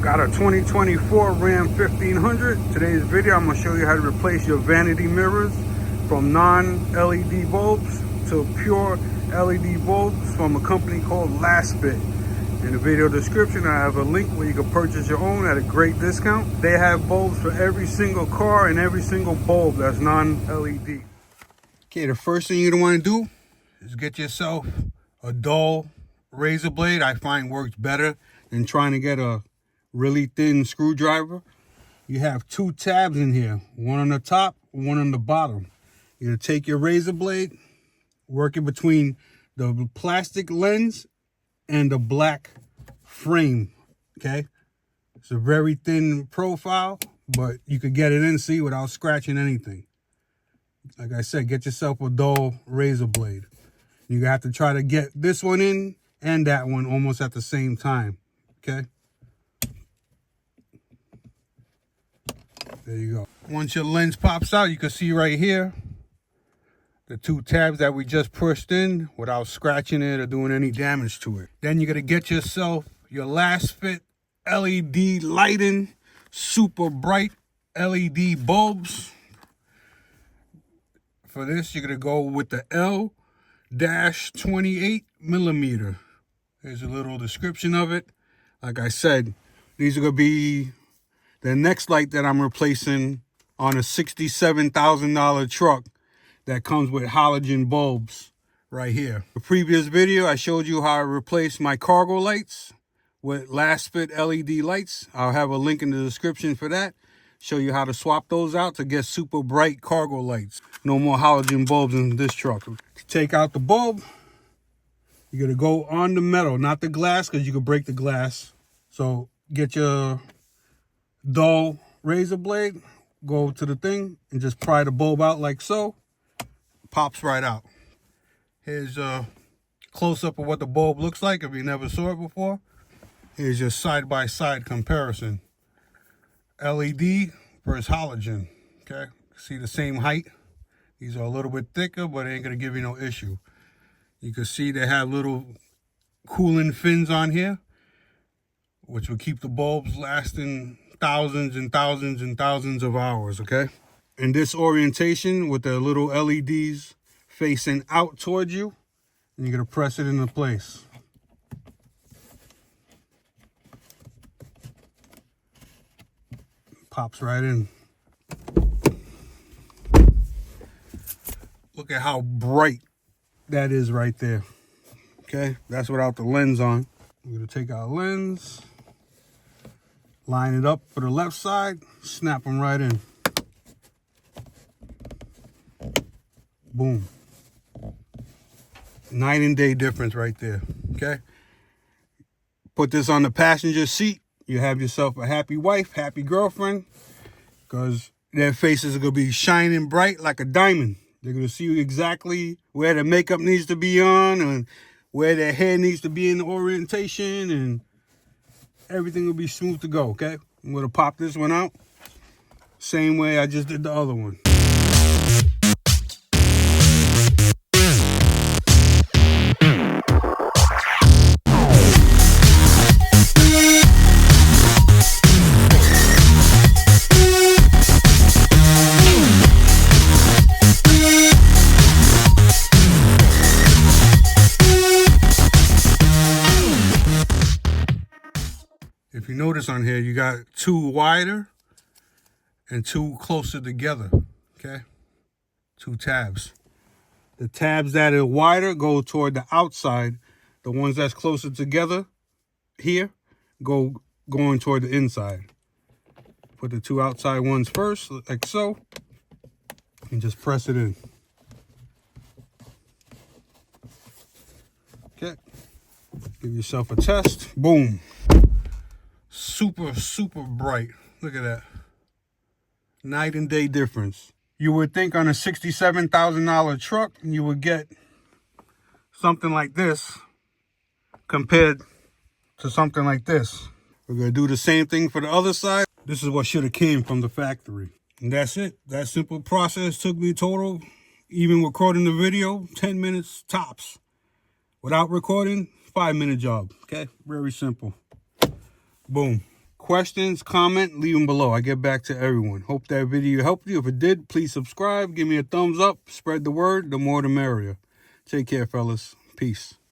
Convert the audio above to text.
Got a 2024 Ram 1500. Today's video, I'm going to show you how to replace your vanity mirrors from non-LED bulbs to pure LED bulbs from a company called Lasfit. In the video description, I have a link where you can purchase your own at a great discount. They have bulbs for every single car and every single bulb that's non-LED. Okay, the first thing you're going to want to do is get yourself a dull razor blade. I find works better than trying to get a really thin screwdriver. You have two tabs in here, one on the top, one on the bottom. You're going to take your razor blade, work it between the plastic lens and the black frame, okay? It's a very thin profile, but you could get it in, see, without scratching anything. Like I said, get yourself a dull razor blade. You have to try to get this one in and that one almost at the same time, okay? There you go. Once your lens pops out, you can see right here the two tabs that we just pushed in without scratching it or doing any damage to it. Then you're gonna get yourself your Lasfit LED lighting, super bright LED bulbs. For this, you're gonna go with the L-28mm. There's a little description of it. Like I said, these are gonna be the next light that I'm replacing on a $67,000 truck that comes with halogen bulbs right here. The previous video, I showed you how I replaced my cargo lights with Lasfit LED lights. I'll have a link in the description for that. Show you how to swap those out to get super bright cargo lights. No more halogen bulbs in this truck. To take out the bulb, you're gonna go on the metal, not the glass, because you could break the glass. So get your dull razor blade, go to the thing, and just pry the bulb out like so. Pops right out. Here's a close-up of what the bulb looks like if you never saw it before. Here's your side-by-side comparison. LED versus halogen, okay? See the same height. These are a little bit thicker, but it ain't gonna give you no issue. You can see they have little cooling fins on here, which will keep the bulbs lasting thousands and thousands and thousands of hours, okay? In this orientation with the little LEDs facing out towards you, and you're gonna press it into place. Pops right in. Look at how bright that is right there. Okay, that's without the lens on. We're gonna take our lens, line it up for the left side, snap them right in. Boom. Night and day difference right there, okay? Put this on the passenger seat. You have yourself a happy wife, happy girlfriend, because their faces are going to be shining bright like a diamond. They're going to see exactly where the makeup needs to be on and where their hair needs to be in the orientation, and everything will be smooth to go, okay? I'm going to pop this one out. Same way I just did the other one. If you notice on here, you got two wider and two closer together, okay? Two tabs. The tabs that are wider go toward the outside. The ones that's closer together here going toward the inside. Put the two outside ones first, like so, and just press it in. Okay, give yourself a test. Boom. Super, super bright. Look at that. Night and day difference. You would think on a $67,000 truck, you would get something like this compared to something like this. We're going to do the same thing for the other side. This is what should have came from the factory. And that's it. That simple process took me total, even recording the video, 10 minutes tops. Without recording, 5-minute job, okay? Very simple. Boom. Questions, comment, leave them below. I get back to everyone. Hope that video helped you. If it did, please subscribe. Give me a thumbs up. Spread the word. The more the merrier. Take care, fellas. Peace.